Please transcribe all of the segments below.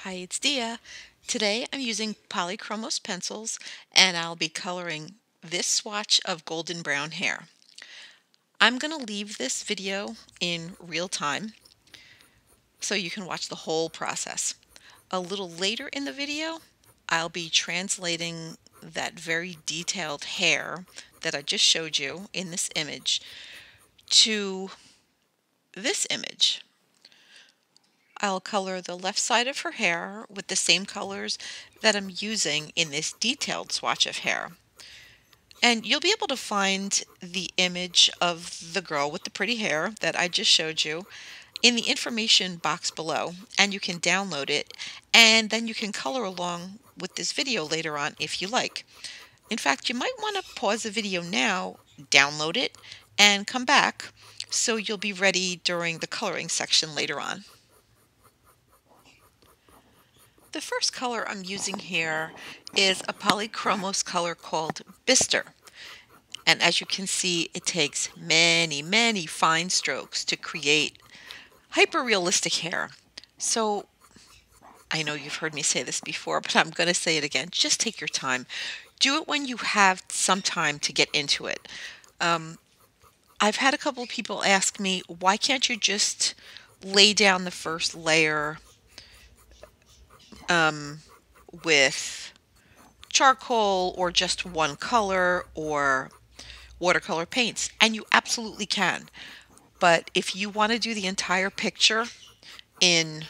Hi, it's Dia. Today I'm using Polychromos pencils and I'll be coloring this swatch of golden brown hair. I'm going to leave this video in real time so you can watch the whole process. A little later in the video, I'll be translating that very detailed hair that I just showed you in this image to this image. I'll color the left side of her hair with the same colors that I'm using in this detailed swatch of hair. And you'll be able to find the image of the girl with the pretty hair that I just showed you in the information box below, and you can download it, and then you can color along with this video later on if you like. In fact, you might want to pause the video now, download it, and come back so you'll be ready during the coloring section later on. The first color I'm using here is a Polychromos color called Bister. And as you can see, it takes many fine strokes to create hyper-realistic hair. So I know you've heard me say this before, but I'm going to say it again. Just take your time. Do it when you have some time to get into it. I've had a couple of people ask me, why can't you just lay down the first layer with charcoal or just one color or watercolor paints? And you absolutely can. But if you want to do the entire picture in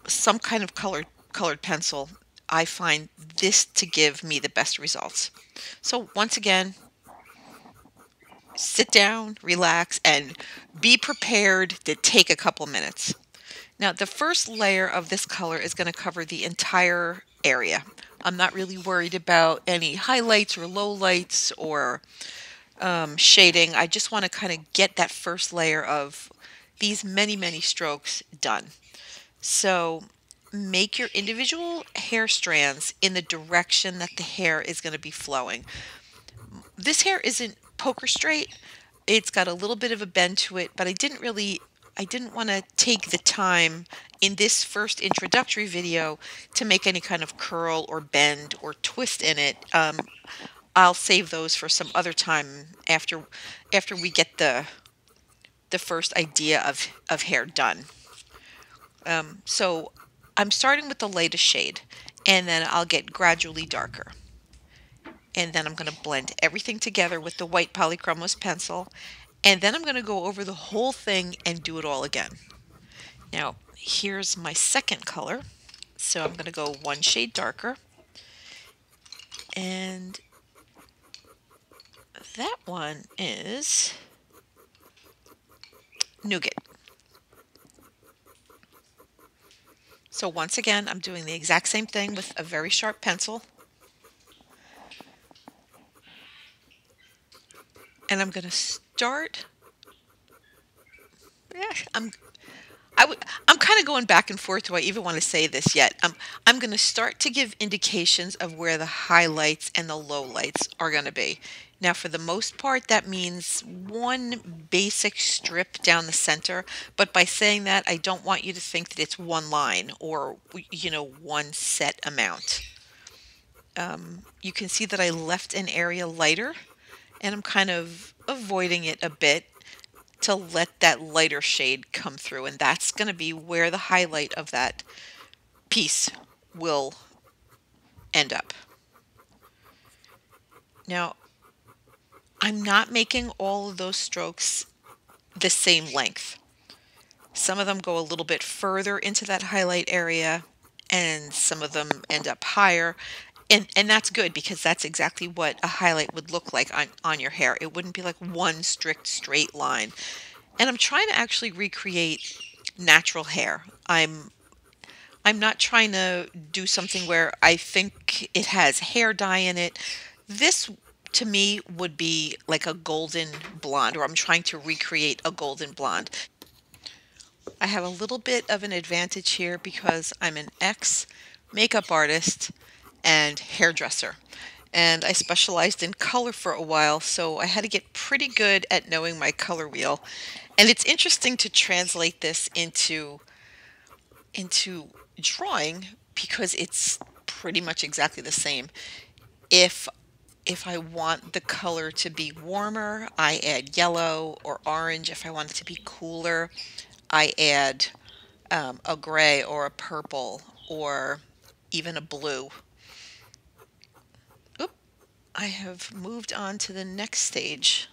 some kind of colored pencil, I find this to give me the best results. So once again, sit down, relax, and be prepared to take a couple minutes. Now, the first layer of this color is going to cover the entire area. I'm not really worried about any highlights or lowlights or shading. I just want to kind of get that first layer of these many strokes done. So make your individual hair strands in the direction that the hair is going to be flowing. This hair isn't poker straight. It's got a little bit of a bend to it, but I didn't want to take the time in this first introductory video to make any kind of curl or bend or twist in it. I'll save those for some other time after we get the first idea of hair done. So I'm starting with the lightest shade, and then I'll get gradually darker. And then I'm going to blend everything together with the white Polychromos pencil, and then I'm going to go over the whole thing and do it all again. Now, here's my second color. So I'm going to go one shade darker, and that one is Nougat. So once again, I'm doing the exact same thing with a very sharp pencil. And I'm going to start. I'm kind of going back and forth. Do I even want to say this yet? I'm going to start to give indications of where the highlights and the lowlights are going to be. Now, for the most part, that means one basic strip down the center. But by saying that, I don't want you to think that it's one line or, one set amount. You can see that I left an area lighter, and I'm kind of avoiding it a bit to let that lighter shade come through, and that's going to be where the highlight of that piece will end up. Now, I'm not making all of those strokes the same length. Some of them go a little bit further into that highlight area, and some of them end up higher. And that's good, because that's exactly what a highlight would look like on your hair. It wouldn't be like one strict straight line. And I'm trying to actually recreate natural hair. I'm not trying to do something where I think it has hair dye in it. This, to me, would be like a golden blonde, or I'm trying to recreate a golden blonde. I have a little bit of an advantage here because I'm an ex-makeup artist and hairdresser, and I specialized in color for a while, so I had to get pretty good at knowing my color wheel. And it's interesting to translate this into drawing because it's pretty much exactly the same. If I want the color to be warmer, I add yellow or orange. If I want it to be cooler, I add a gray or a purple or even a blue. Oop, I have moved on to the next stage.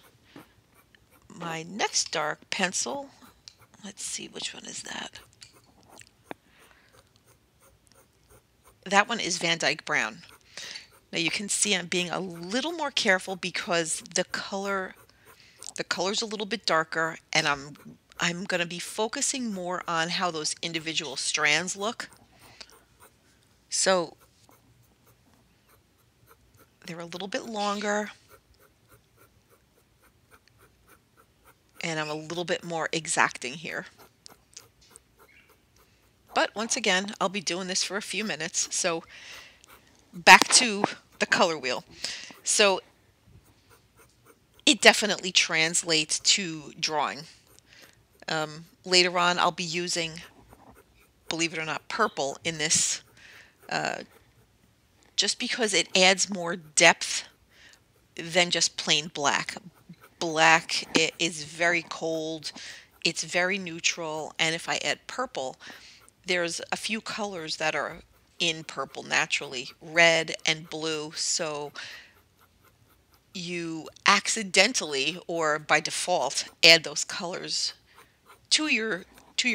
My next dark pencil, let's see, which one is that? That one is Van Dyke Brown. Now you can see I'm being a little more careful because the color's a little bit darker, and I'm going to be focusing more on how those individual strands look. So they're a little bit longer, and I'm a little bit more exacting here. But once again, I'll be doing this for a few minutes. So back to the color wheel. So it definitely translates to drawing. Later on, I'll be using, believe it or not, purple in this just because it adds more depth than just plain black. Black is very cold, it's very neutral, and if I add purple, there's a few colors that are in purple naturally, red and blue, so you accidentally or by default add those colors to your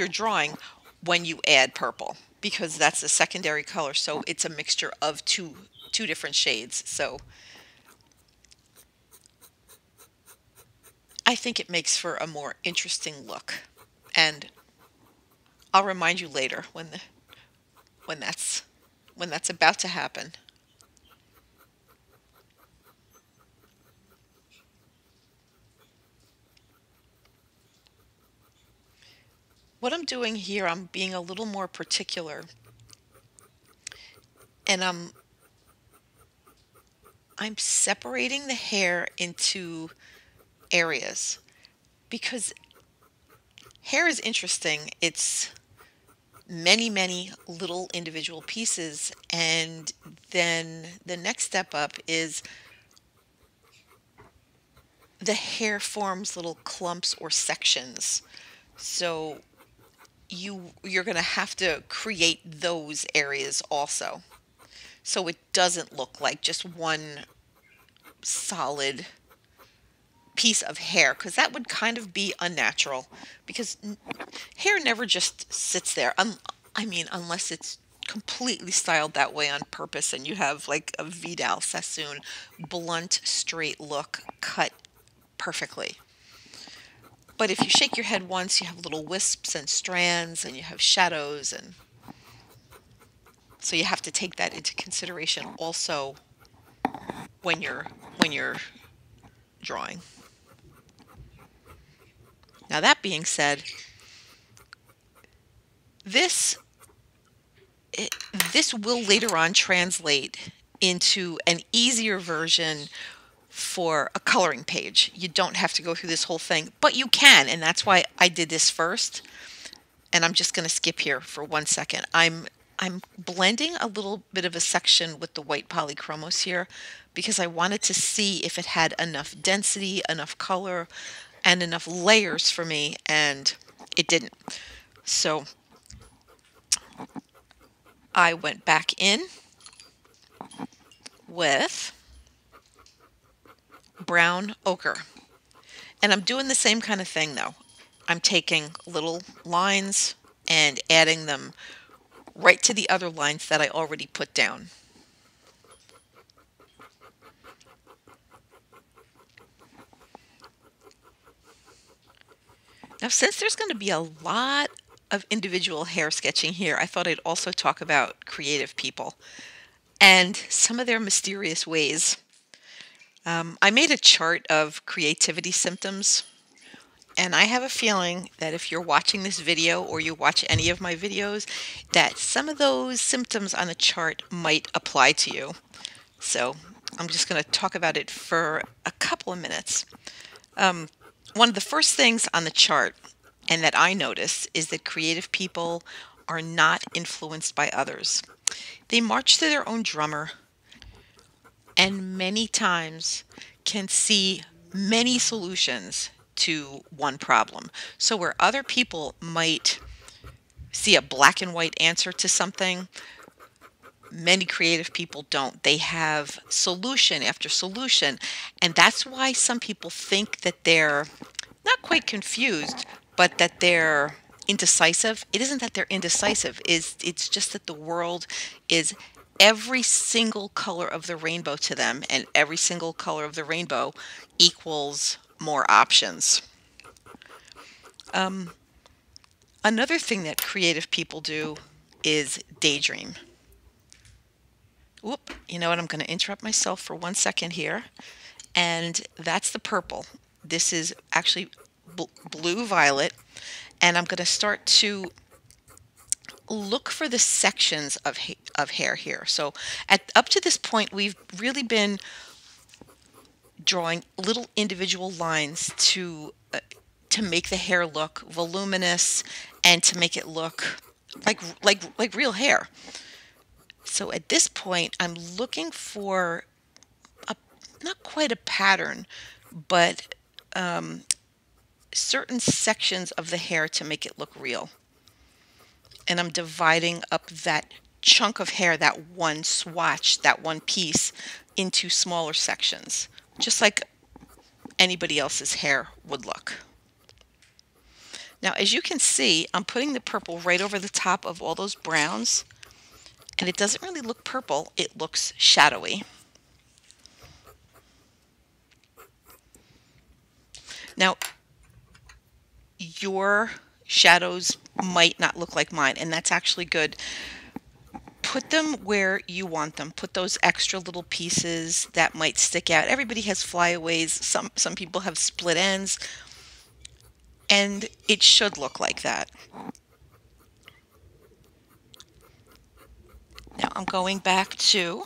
drawing when you add purple, because that's a secondary color, so it's a mixture of two different shades. So I think it makes for a more interesting look, and I'll remind you later when that's about to happen. What I'm doing here, I'm being a little more particular, and I'm separating the hair into areas because hair is interesting. It's many little individual pieces, and then the next step up is the hair forms little clumps or sections. So you're going to have to create those areas also, so it doesn't look like just one solid piece of hair, because that would kind of be unnatural, because hair never just sits there. I mean, unless it's completely styled that way on purpose and you have like a Vidal Sassoon blunt straight look cut perfectly. But if you shake your head once, you have little wisps and strands and you have shadows, and so you have to take that into consideration also when you're drawing. Now that being said, this this will later on translate into an easier version for a coloring page. You don't have to go through this whole thing, but you can, and that's why I did this first. And I'm just going to skip here for 1 second. I'm blending a little bit of a section with the white Polychromos here because I wanted to see if it had enough density, enough color, and enough layers for me, and it didn't. So I went back in with brown ochre. And I'm doing the same kind of thing though. I'm taking little lines and adding them right to the other lines that I already put down. Now, since there's going to be a lot of individual hair sketching here, I thought I'd also talk about creative people and some of their mysterious ways. I made a chart of creativity symptoms, and I have a feeling that if you're watching this video or you watch any of my videos, that some of those symptoms on the chart might apply to you. So I'm just going to talk about it for a couple of minutes. One of the first things on the chart, and that I notice, is that creative people are not influenced by others. They march to their own drummer and many times can see many solutions to one problem. So where other people might see a black and white answer to something, many creative people don't. They have solution after solution. And that's why some people think that they're not quite confused, but that they're indecisive. It isn't that they're indecisive, it's just that the world is every single color of the rainbow to them, and every single color of the rainbow equals more options. Another thing that creative people do is daydream. Whoop, you know what? I'm going to interrupt myself for 1 second here. And that's the purple. This is actually blue violet. And I'm going to start to look for the sections of hair here. So up to this point, we've really been drawing little individual lines to make the hair look voluminous and to make it look like real hair. So at this point, I'm looking for not quite a pattern, but certain sections of the hair to make it look real. And I'm dividing up that chunk of hair, that one swatch, that one piece, into smaller sections, just like anybody else's hair would look. Now, as you can see, I'm putting the purple right over the top of all those browns, and it doesn't really look purple, it looks shadowy. Now, your shadows might not look like mine, and that's actually good. Put them where you want them. Put those extra little pieces that might stick out. Everybody has flyaways. Some people have split ends, and it should look like that. Now I'm going back to,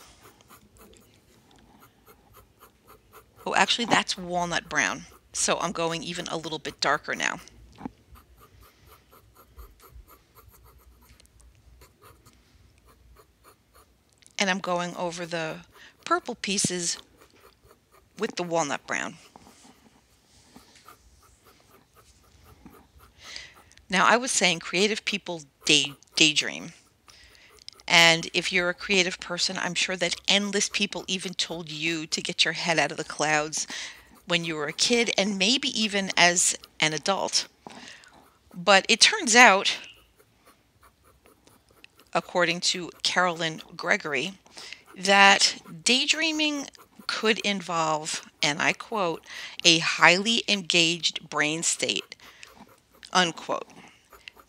oh, actually that's walnut brown. So I'm going even a little bit darker now. And I'm going over the purple pieces with the walnut brown. Now, I was saying creative people daydream. And if you're a creative person, I'm sure that endless people even told you to get your head out of the clouds when you were a kid and maybe even as an adult. But it turns out, according to Carolyn Gregory, that daydreaming could involve, and I quote, a highly engaged brain state, unquote.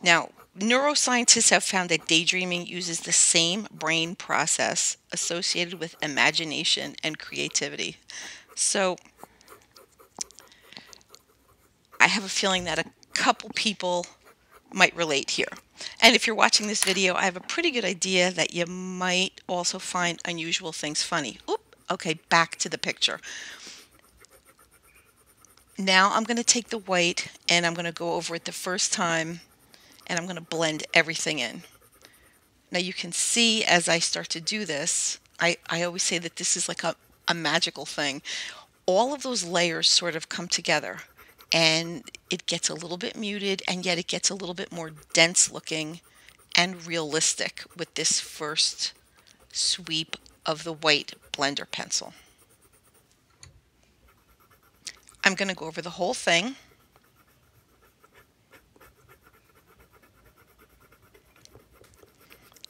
Now, neuroscientists have found that daydreaming uses the same brain process associated with imagination and creativity. So I have a feeling that a couple people might relate here. And if you're watching this video, I have a pretty good idea that you might also find unusual things funny. Oop, okay, back to the picture. Now I'm going to take the white and I'm going to go over it the first time and I'm going to blend everything in. Now you can see as I start to do this, I always say that this is like a magical thing. All of those layers sort of come together and it gets a little bit muted and yet it gets a little bit more dense looking and realistic with this first sweep of the white blender pencil. I'm going to go over the whole thing.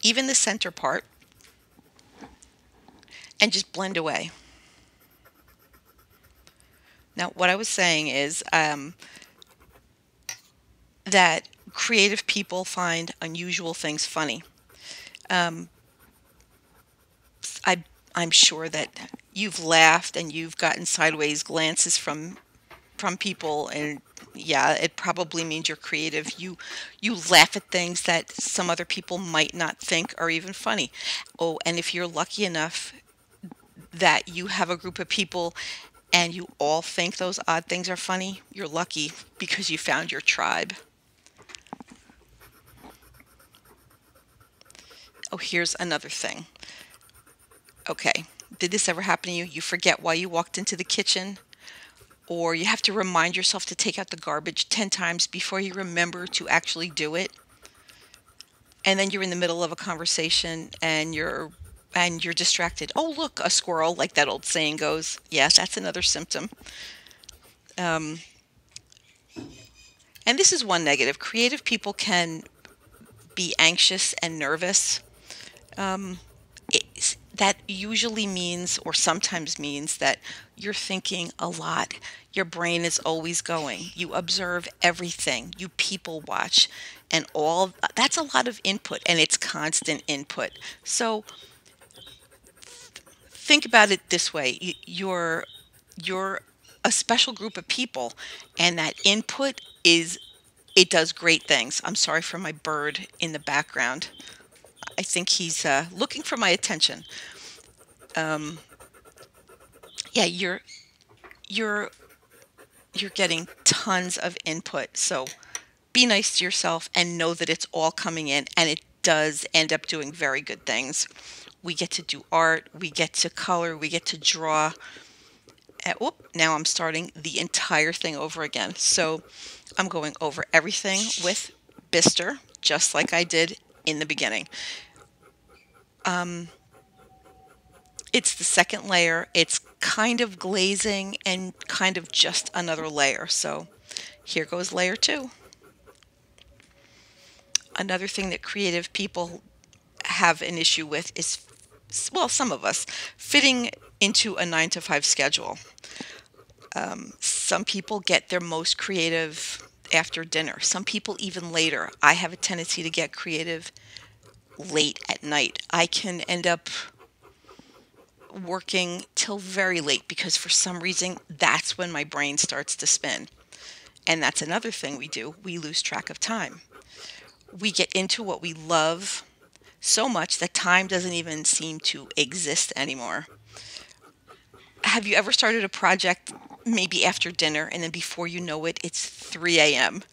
Even the center part, and just blend away. Now, what I was saying is that creative people find unusual things funny. I'm sure that you've laughed and you've gotten sideways glances from people, and yeah, it probably means you're creative. You laugh at things that some other people might not think are even funny. Oh, and if you're lucky enough that you have a group of people and you all think those odd things are funny, you're lucky because you found your tribe. Oh, here's another thing. Okay, did this ever happen to you? You forget why you walked into the kitchen, or you have to remind yourself to take out the garbage 10 times before you remember to actually do it. And then you're in the middle of a conversation and you're distracted. Oh, look, a squirrel, like that old saying goes. Yes, that's another symptom. Um, and this is one negative. Creative people can be anxious and nervous. Um, that usually means, or sometimes means, that you're thinking a lot. Your brain is always going. You observe everything. You people watch, and all that's a lot of input, and it's constant input. So think about it this way: you're a special group of people, and that input is it does great things. I'm sorry for my bird in the background. I think he's looking for my attention. Um, yeah, you're you're getting tons of input. So be nice to yourself and know that it's all coming in, and it does end up doing very good things. We get to do art, we get to color, we get to draw. Now I'm starting the entire thing over again. So I'm going over everything with Bister, just like I did in the beginning. It's the second layer. It's kind of glazing and kind of just another layer. So here goes layer 2. Another thing that creative people have an issue with is, well, some of us, fitting into a 9 to 5 schedule. Some people get their most creative after dinner. Some people even later. I have a tendency to get creative late at night. I can end up working till very late because for some reason that's when my brain starts to spin. And that's another thing we do. We lose track of time. We get into what we love so much that time doesn't even seem to exist anymore. Have you ever started a project maybe after dinner and then before you know it, it's 3 a.m.?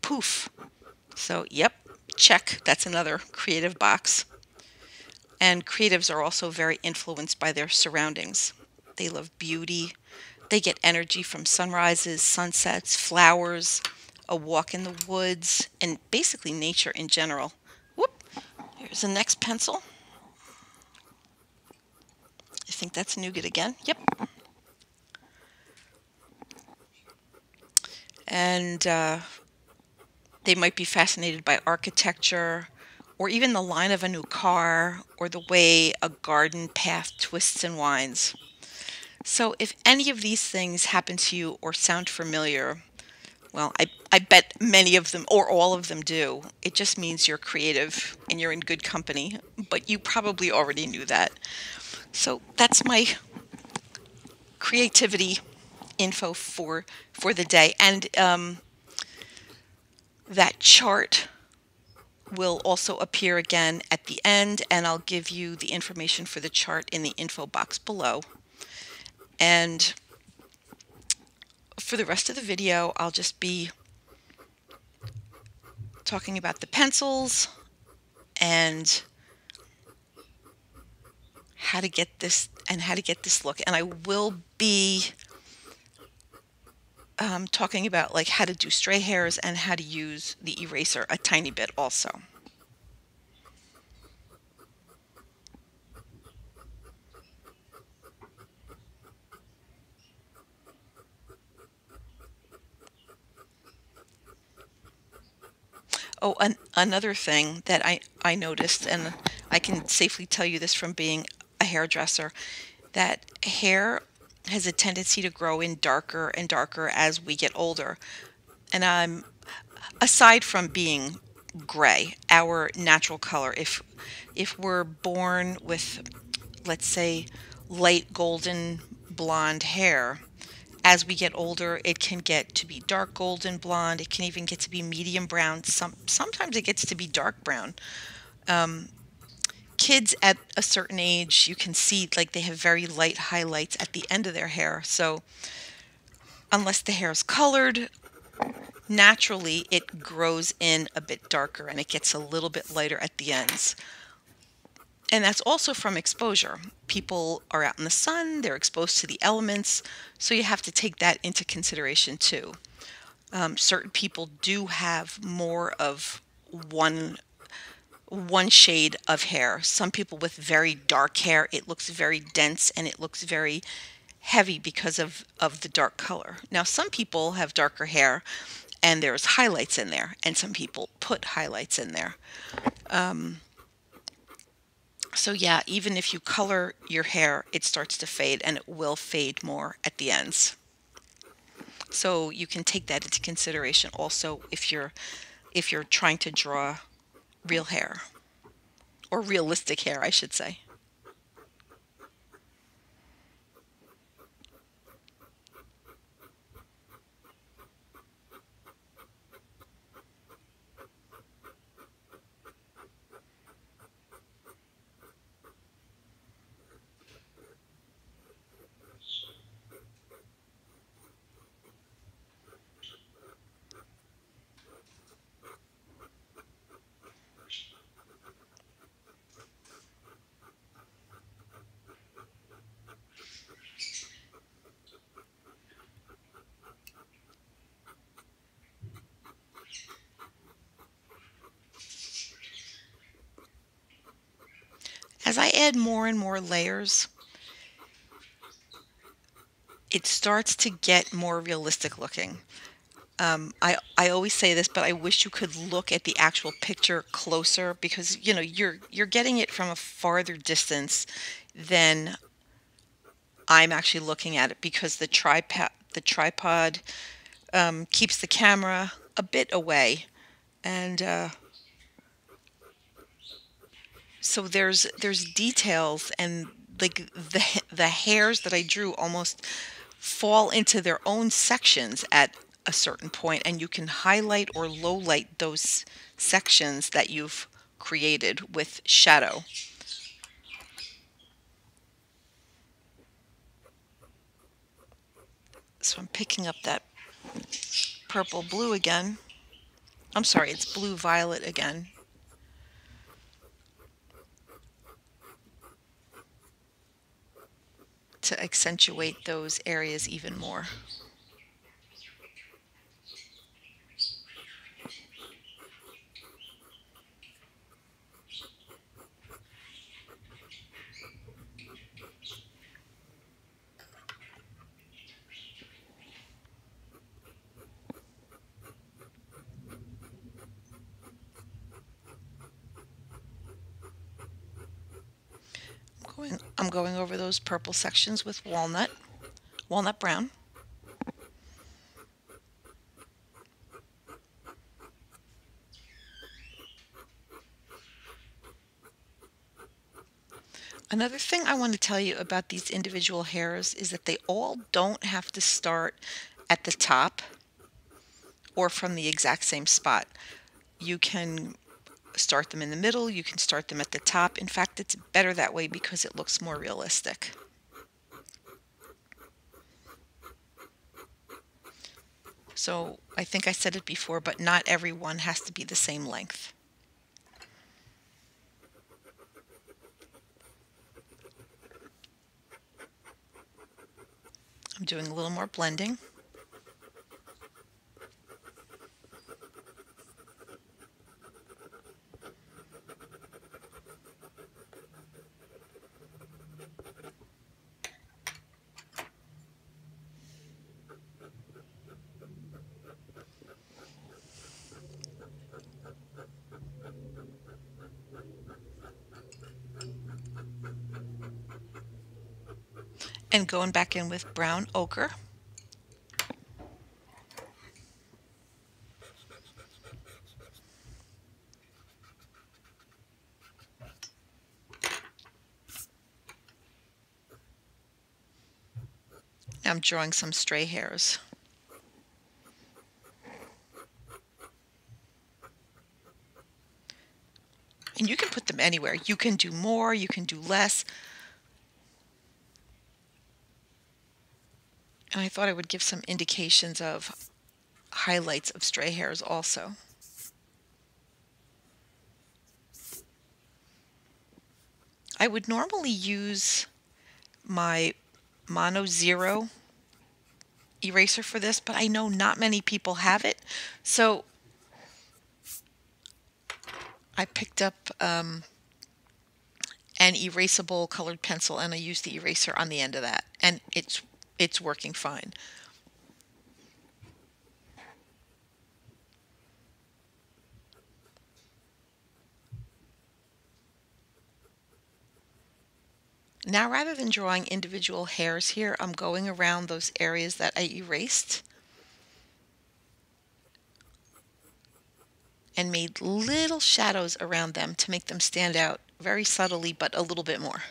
Poof. So, yep, check. That's another creative box. And creatives are also very influenced by their surroundings. They love beauty. They get energy from sunrises, sunsets, flowers, a walk in the woods, and basically nature in general. Whoop! Here's the next pencil. I think that's nougat again. Yep. And they might be fascinated by architecture, or even the line of a new car, or the way a garden path twists and winds. So if any of these things happen to you or sound familiar, well, I bet many of them or all of them do. It just means you're creative and you're in good company, but you probably already knew that. So that's my creativity info for the day. And that chart will also appear again at the end, and I'll give you the information for the chart in the info box below. And for the rest of the video, I'll just be talking about the pencils and how to get this look. And I will be talking about like how to do stray hairs and how to use the eraser a tiny bit also. Oh, another thing that I noticed, and I can safely tell you this from being a hairdresser, that hair has a tendency to grow in darker and darker as we get older. And aside from being gray, our natural color, if we're born with, let's say, light golden blonde hair, as we get older, it can get to be dark golden blonde. It can even get to be medium brown. Sometimes it gets to be dark brown. Kids at a certain age, you can see like they have very light highlights at the end of their hair. So unless the hair is colored, naturally it grows in a bit darker and it gets a little bit lighter at the ends. And that's also from exposure. People are out in the sun, they're exposed to the elements, so you have to take that into consideration too. Certain people do have more of one one shade of hair. Some people with very dark hair, it looks very dense and it looks very heavy because of the dark color. Now, some people have darker hair and there's highlights in there, and some people put highlights in there. So yeah, even if you color your hair, it starts to fade, and it will fade more at the ends. So you can take that into consideration also if you're trying to draw real hair, or realistic hair, I should say. As I add more and more layers, it starts to get more realistic looking. I always say this, but I wish you could look at the actual picture closer, because you know you're getting it from a farther distance than I'm actually looking at it, because the tripod keeps the camera a bit away, and so there's details, and like the hairs that I drew almost fall into their own sections at a certain point, and you can highlight or low light those sections that you've created with shadow. So I'm picking up that purple blue again. I'm sorry, it's blue violet again. To accentuate those areas even more. I'm going over those purple sections with walnut brown. Another thing I want to tell you about these individual hairs is that they all don't have to start at the top or from the exact same spot. You can start them in the middle, you can start them at the top. In fact, it's better that way because it looks more realistic. So I think I said it before, but not every one has to be the same length. I'm doing a little more blending. And going back in with brown ochre. I'm drawing some stray hairs. And you can put them anywhere. You can do more, you can do less. And I thought I would give some indications of highlights of stray hairs also. I would normally use my Mono Zero eraser for this, but I know not many people have it. So I picked up an erasable colored pencil and I used the eraser on the end of that, and it's working fine. Now, rather than drawing individual hairs here, I'm going around those areas that I erased and made little shadows around them to make them stand out very subtly, but a little bit more.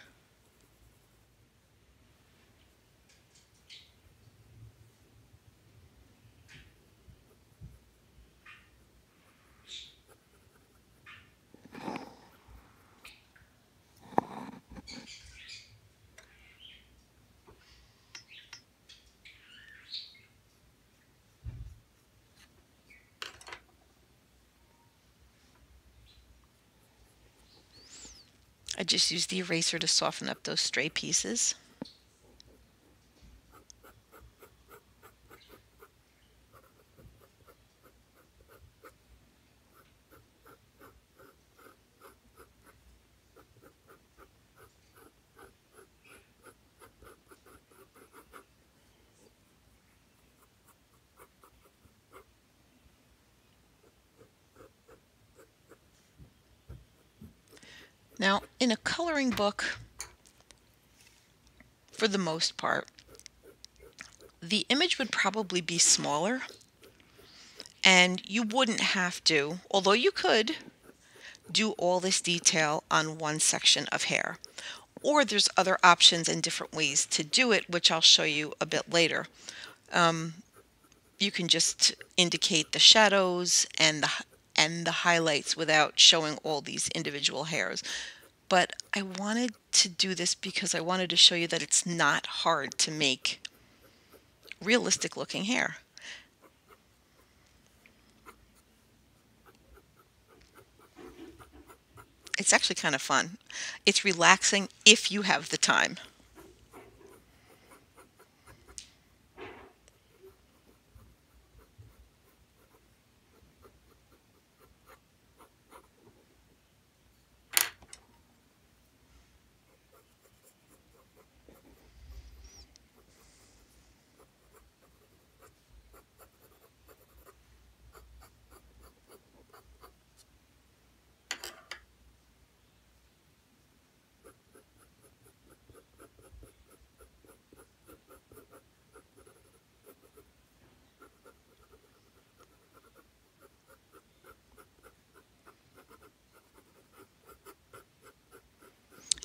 I just used the eraser to soften up those stray pieces. Now, in a coloring book, for the most part, the image would probably be smaller, and you wouldn't have to, although you could, do all this detail on one section of hair. Or there's other options and different ways to do it, which I'll show you a bit later. You can just indicate the shadows and the highlights without showing all these individual hairs. But I wanted to do this because I wanted to show you that it's not hard to make realistic looking hair. It's actually kind of fun. It's relaxing if you have the time.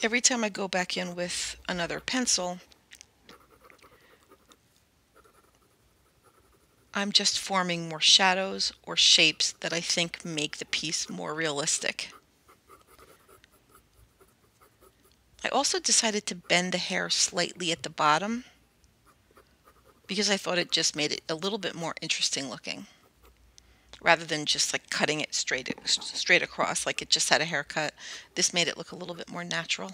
Every time I go back in with another pencil, I'm just forming more shadows or shapes that I think make the piece more realistic. I also decided to bend the hair slightly at the bottom because I thought it just made it a little bit more interesting looking, rather than just like cutting it straight across like it just had a haircut. This made it look a little bit more natural.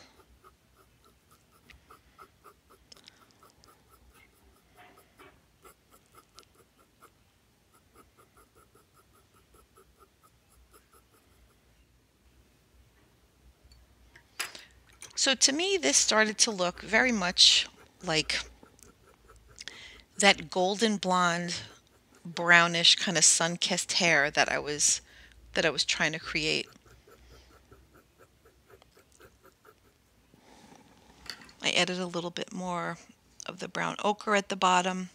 So to me, this started to look very much like that golden blonde, brownish kind of sun-kissed hair that I was trying to create. I added a little bit more of the brown ochre at the bottom.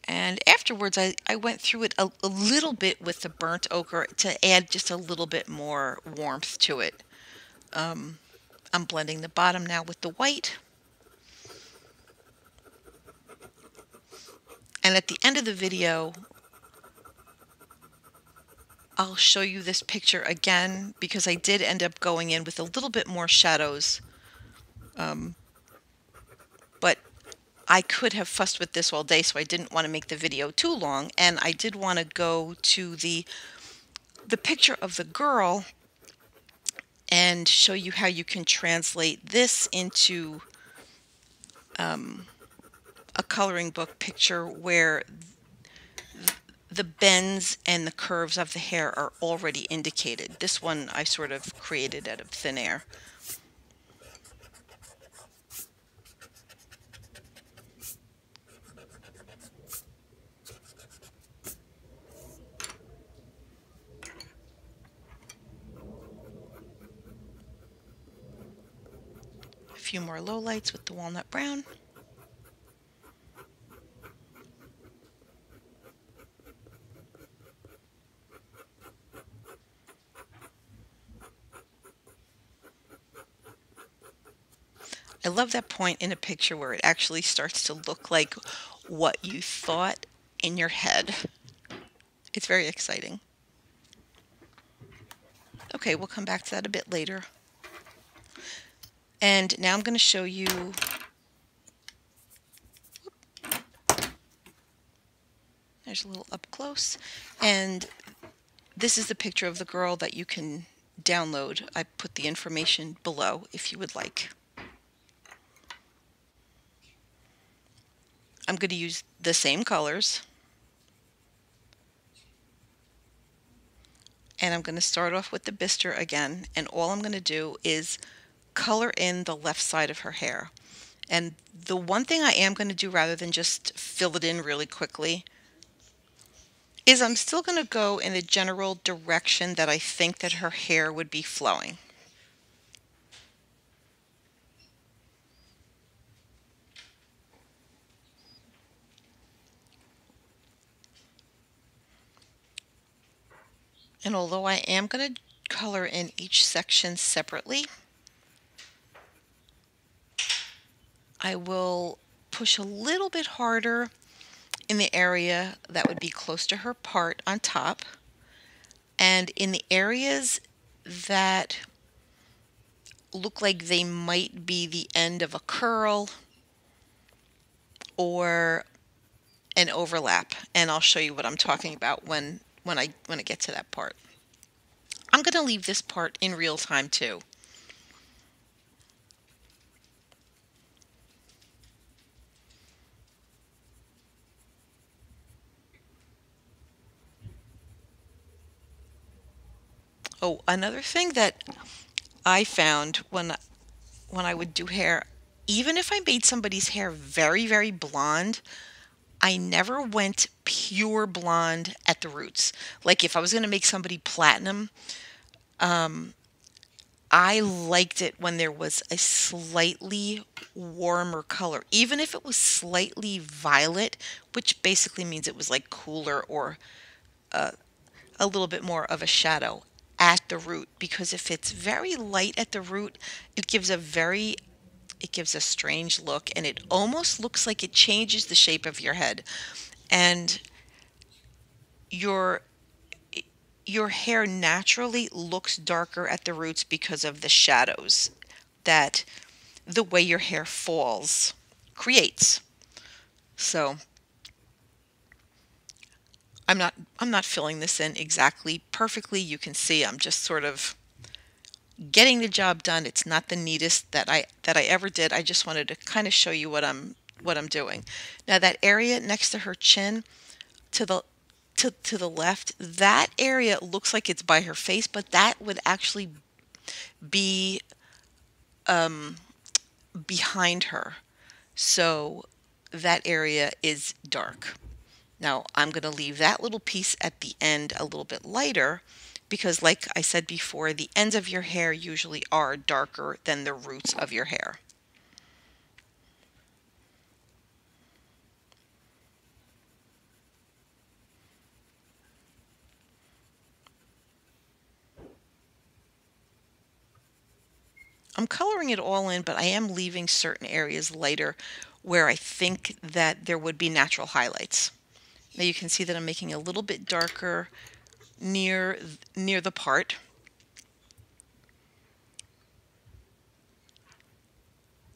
And afterwards, I went through it a little bit with the burnt ochre to add just a little bit more warmth to it. I'm blending the bottom now with the white. And at the end of the video, I'll show you this picture again because I did end up going in with a little bit more shadows. But I could have fussed with this all day, so I didn't want to make the video too long. And I did want to go to the picture of the girl and show you how you can translate this into a coloring book picture where the bends and the curves of the hair are already indicated. This one I sort of created out of thin air. A few more lowlights with the walnut brown. I love that point in a picture where it actually starts to look like what you thought in your head. It's very exciting. Okay, we'll come back to that a bit later. And now I'm going to show you there's a little up close, and this is the picture of the girl that you can download. I put the information below if you would like. I'm going to use the same colors, and I'm going to start off with the Bister again, and all I'm going to do is color in the left side of her hair. And the one thing I am going to do, rather than just fill it in really quickly, is I'm still going to go in the general direction that I think that her hair would be flowing. And although I am going to color in each section separately, I will push a little bit harder in the area that would be close to her part on top, and in the areas that look like they might be the end of a curl or an overlap, and I'll show you what I'm talking about when I get to that part. I'm going to leave this part in real time too. Oh, another thing that I found when I would do hair, even if I made somebody's hair very, very blonde, I never went pure blonde at the roots. Like if I was going to make somebody platinum, I liked it when there was a slightly warmer color, even if it was slightly violet, which basically means it was like cooler or a little bit more of a shadow at the root. Because if it's very light at the root, it gives a strange look, and it almost looks like it changes the shape of your head. And your hair naturally looks darker at the roots because of the shadows that the way your hair falls creates. So I'm not filling this in exactly perfectly. You can see I'm just sort of getting the job done. It's not the neatest that I ever did. I just wanted to kind of show you what I'm doing. Now that area next to her chin, to the left, that area looks like it's by her face, but that would actually be behind her. So that area is dark. Now I'm going to leave that little piece at the end a little bit lighter because, like I said before, the ends of your hair usually are darker than the roots of your hair. I'm coloring it all in, but I am leaving certain areas lighter where I think that there would be natural highlights. Now you can see that I'm making a little bit darker near the part.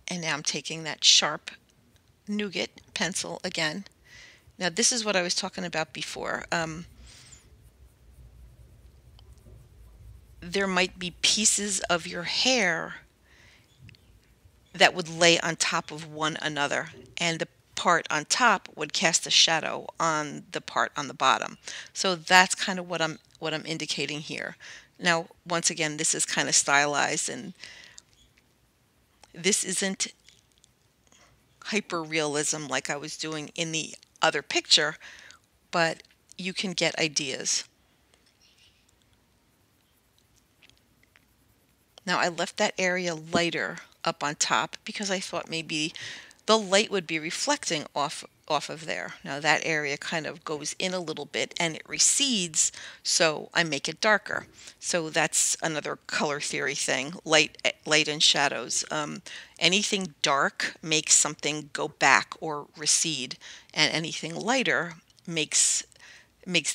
And now I'm taking that sharp nougat pencil again. Now this is what I was talking about before. there might be pieces of your hair that would lay on top of one another, and the part on top would cast a shadow on the part on the bottom. So that's kind of what I'm indicating here. Now, once again, this is kind of stylized, and this isn't hyper realism like I was doing in the other picture, but you can get ideas. Now I left that area lighter up on top because I thought maybe the light would be reflecting off of there. Now that area kind of goes in a little bit and it recedes, so I make it darker. So that's another color theory thing, light and shadows. Anything dark makes something go back or recede, and anything lighter makes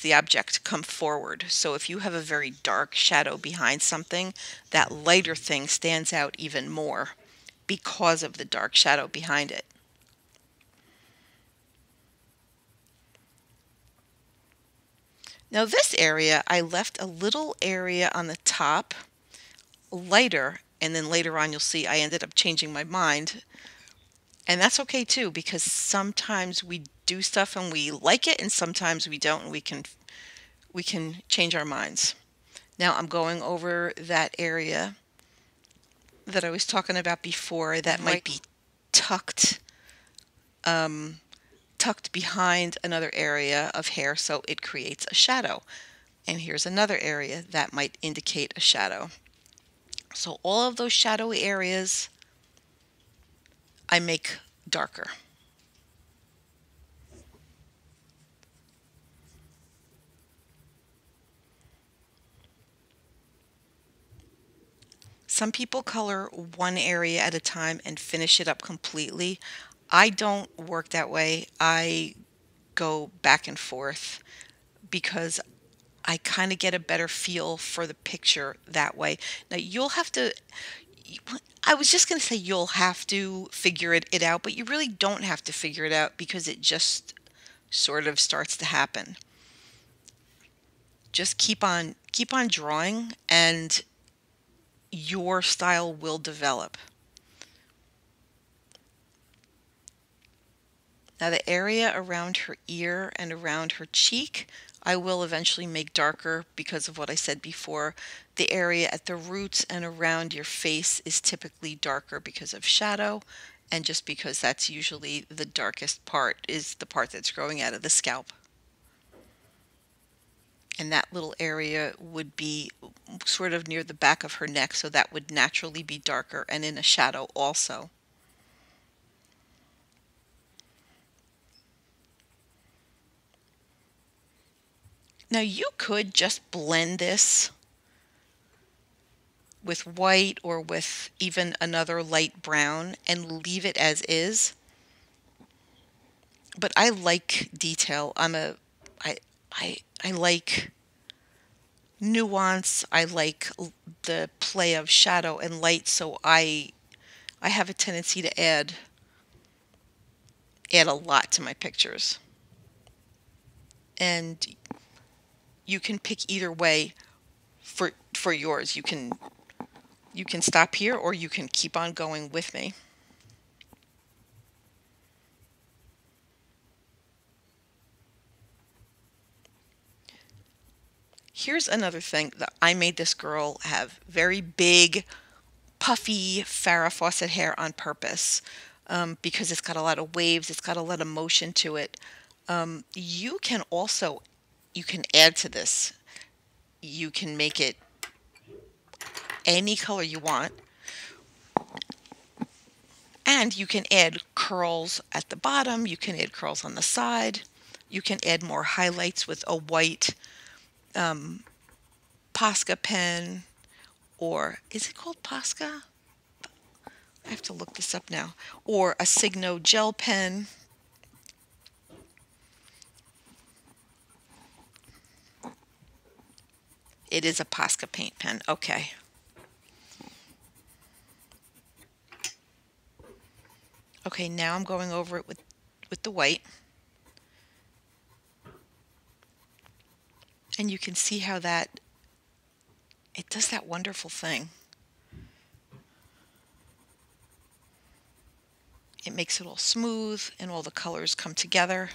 the object come forward. So if you have a very dark shadow behind something, that lighter thing stands out even more because of the dark shadow behind it. Now this area, I left a little area on the top lighter, and then later on you'll see I ended up changing my mind. And that's okay too, because sometimes we do stuff and we like it, and sometimes we don't, and we can change our minds. Now I'm going over that area that I was talking about before that might be tucked tucked behind another area of hair, so it creates a shadow. And here's another area that might indicate a shadow. So all of those shadowy areas I make darker. Some people color one area at a time and finish it up completely. I don't work that way. I go back and forth because I kind of get a better feel for the picture that way. Now you'll have to, I was just going to say you'll have to figure it out, but you really don't have to figure it out because it just sort of starts to happen. Just keep on drawing and your style will develop. Now the area around her ear and around her cheek, I will eventually make darker because of what I said before. The area at the roots and around your face is typically darker because of shadow, and just because that's usually the darkest part, is the part that's growing out of the scalp. And that little area would be sort of near the back of her neck, so that would naturally be darker and in a shadow also. Now you could just blend this with white or with even another light brown and leave it as is. But I like detail. I like nuance. I like the play of shadow and light, so I have a tendency to add a lot to my pictures. And you can pick either way for yours. You can stop here or you can keep on going with me. Here's another thing that I made this girl have very big, puffy Farrah Fawcett hair on purpose because it's got a lot of waves, it's got a lot of motion to it. You can add to this. You can make it any color you want. And you can add curls at the bottom. You can add curls on the side. You can add more highlights with a white Posca pen, or is it called Posca? I have to look this up now. Or a Signo gel pen. It is a Posca paint pen. Okay. Okay, now I'm going over it with the white. And you can see how it does that wonderful thing. It makes it all smooth and all the colors come together.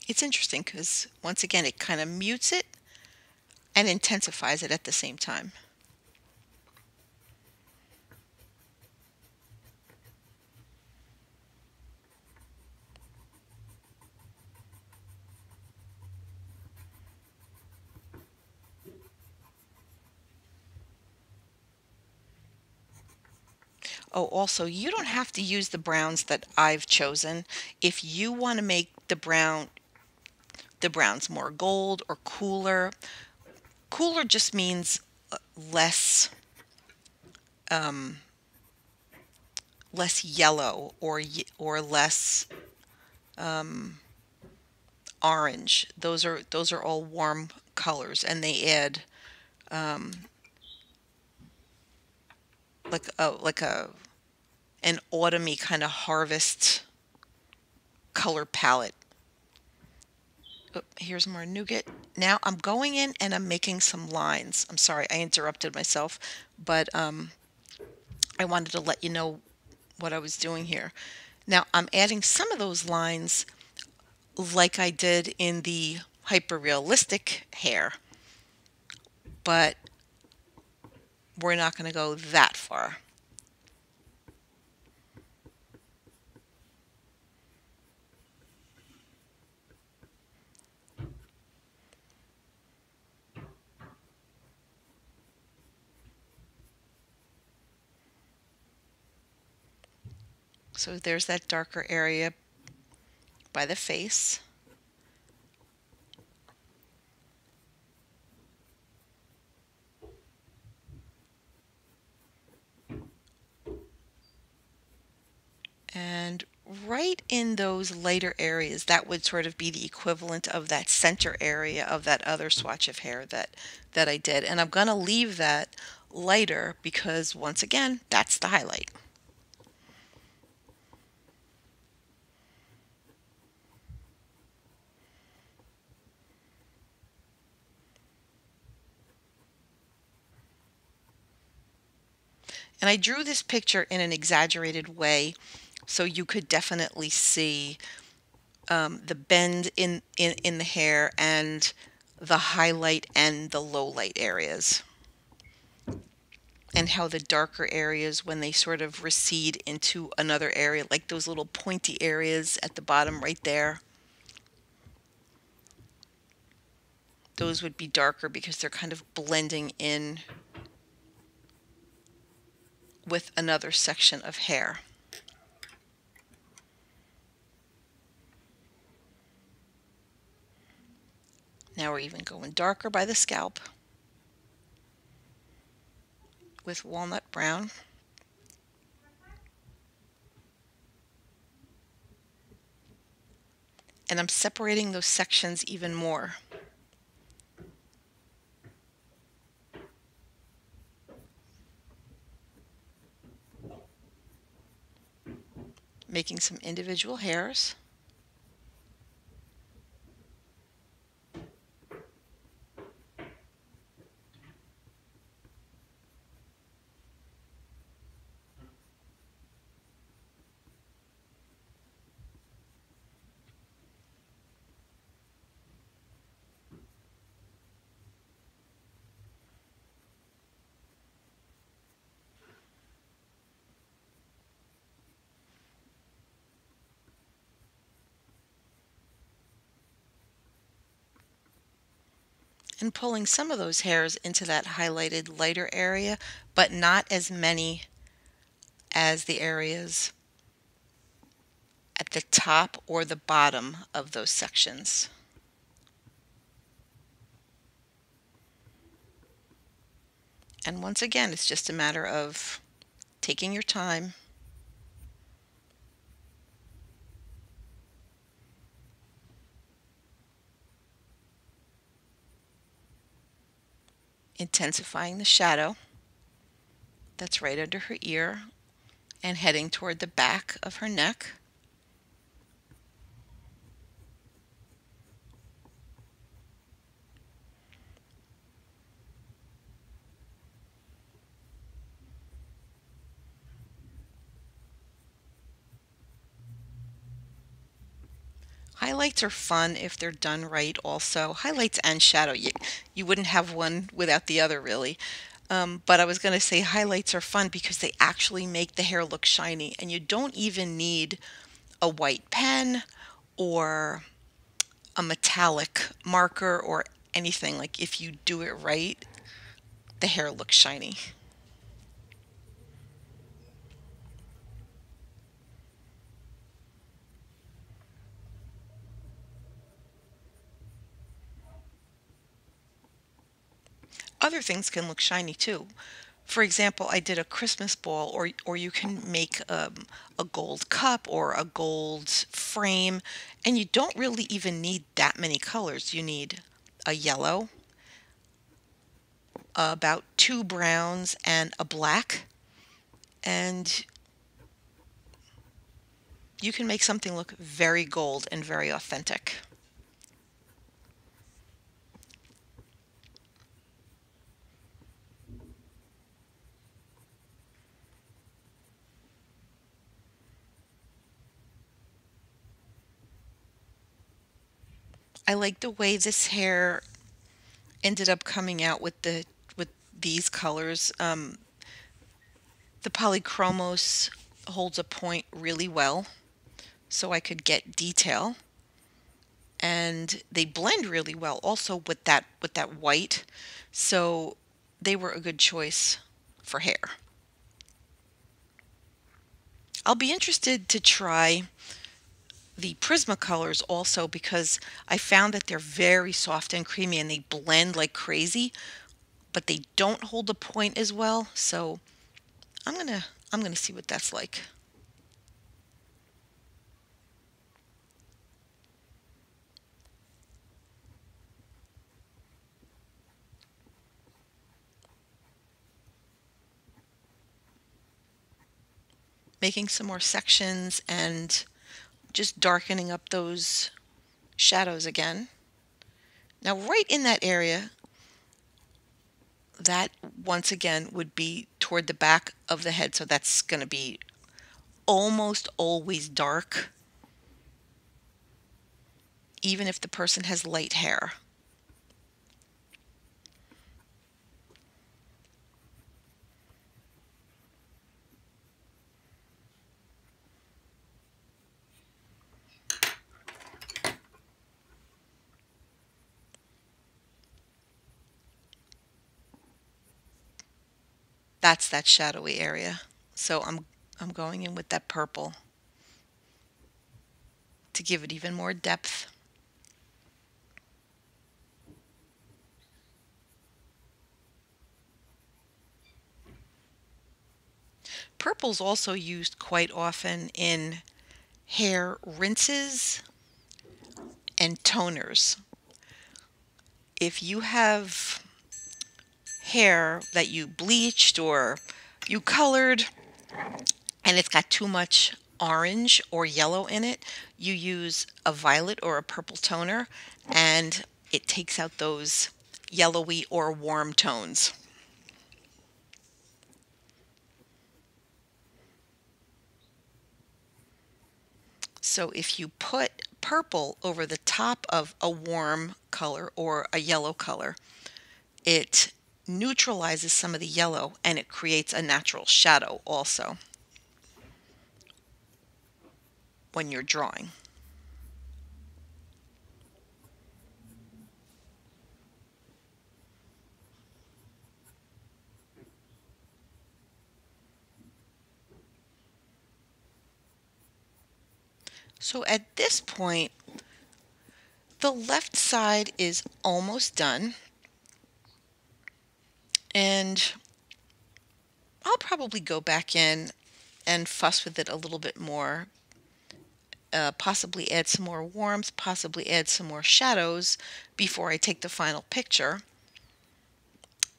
It's interesting because once again it kind of mutes it and intensifies it at the same time. Oh, also, you don't have to use the browns that I've chosen. If you want to make the browns more gold or cooler, cooler just means less less yellow or less orange. Those are all warm colors, and they add like a an autumny kind of harvest color palette. Oh, here's more nougat. Now I'm going in and I'm making some lines. I'm sorry, I interrupted myself, but I wanted to let you know what I was doing here. Now I'm adding some of those lines like I did in the hyper-realistic hair, but we're not going to go that far. So there's that darker area by the face. And right in those lighter areas, that would sort of be the equivalent of that center area of that other swatch of hair that I did. And I'm going to leave that lighter because, once again, that's the highlight. And I drew this picture in an exaggerated way so you could definitely see the bend in the hair and the highlight and the low light areas, and how the darker areas, when they sort of recede into another area, like those little pointy areas at the bottom right there, those would be darker because they're kind of blending in with another section of hair. Now we're even going darker by the scalp with walnut brown. And I'm separating those sections even more. Making some individual hairs. And pulling some of those hairs into that highlighted lighter area, but not as many as the areas at the top or the bottom of those sections. And once again, it's just a matter of taking your time, intensifying the shadow. that's right under her ear and heading toward the back of her neck. Highlights are fun if they're done right also. Highlights and shadow. You wouldn't have one without the other really. But I was going to say highlights are fun because they actually make the hair look shiny, and you don't even need a white pen or a metallic marker or anything. Like if you do it right, the hair looks shiny. Other things can look shiny too. For example, I did a Christmas ball, or you can make a gold cup or a gold frame, and you don't really even need that many colors. You need a yellow, about two browns, and a black, and you can make something look very gold and very authentic. I like the way this hair ended up coming out with these colors. The Polychromos holds a point really well, so I could get detail, and they blend really well also with that white, so they were a good choice for hair. I'll be interested to try the Prismacolors also because I found that they're very soft and creamy and they blend like crazy, but they don't hold the point as well. So I'm gonna see what that's like. Making some more sections and just darkening up those shadows again. Now right in that area, that once again would be toward the back of the head, so that's going to be almost always dark, even if the person has light hair. That's that shadowy area. So I'm going in with that purple to give it even more depth. Purple's also used quite often in hair rinses and toners. If you have hair that you bleached or you colored and it's got too much orange or yellow in it, you use a violet or a purple toner and it takes out those yellowy or warm tones. So if you put purple over the top of a warm color or a yellow color, it neutralizes some of the yellow and it creates a natural shadow also when you're drawing. So at this point, the left side is almost done, and I'll probably go back in and fuss with it a little bit more, possibly add some more warmth, possibly add some more shadows before I take the final picture.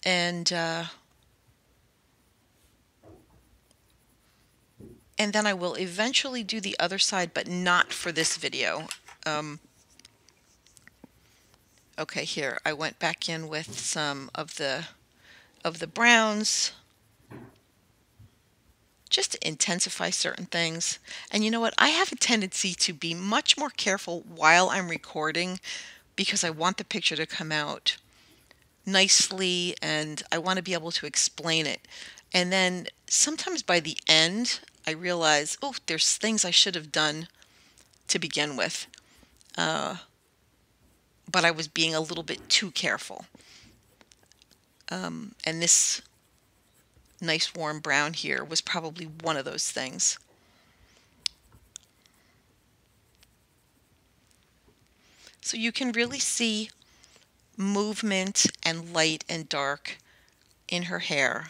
And and then I will eventually do the other side, but not for this video. Okay, here I went back in with some of the browns just to intensify certain things. And you know what? I have a tendency to be much more careful while I'm recording because I want the picture to come out nicely and I want to be able to explain it. And then sometimes by the end, I realize, oh, there's things I should have done to begin with. But I was being a little bit too careful. And this nice warm brown here was probably one of those things. So you can really see movement and light and dark in her hair.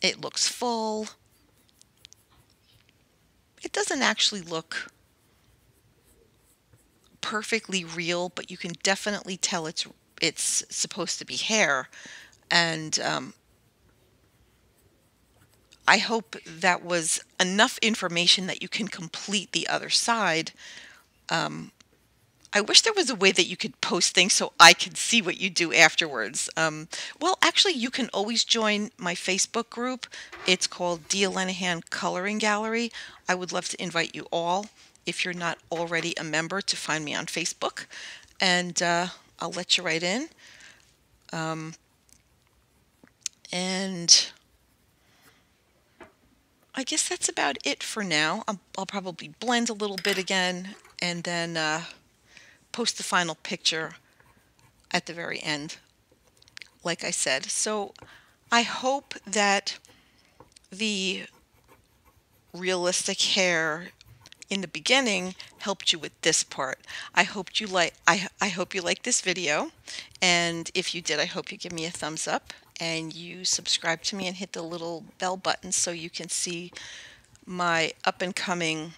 It looks full. It doesn't actually look perfectly real, but you can definitely tell it's supposed to be hair. And I hope that was enough information that you can complete the other side. I wish there was a way that you could post things so I could see what you do afterwards. Well, actually, you can always join my Facebook group. It's called Lenihan Coloring Gallery. I would love to invite you all, if you're not already a member, to find me on Facebook. And I'll let you right in. And I guess that's about it for now. I'll probably blend a little bit again and then post the final picture at the very end, like I said. So I hope that the realistic hair in the beginning helped you with this part. I hope you like this video, and if you did, I hope you give me a thumbs up and you subscribe to me and hit the little bell button so you can see my up and coming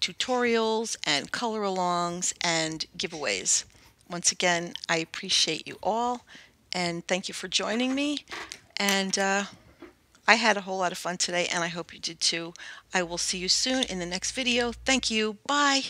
tutorials and color alongs and giveaways. Once again, I appreciate you all and thank you for joining me. And I had a whole lot of fun today and I hope you did too. I will see you soon in the next video. Thank you. Bye.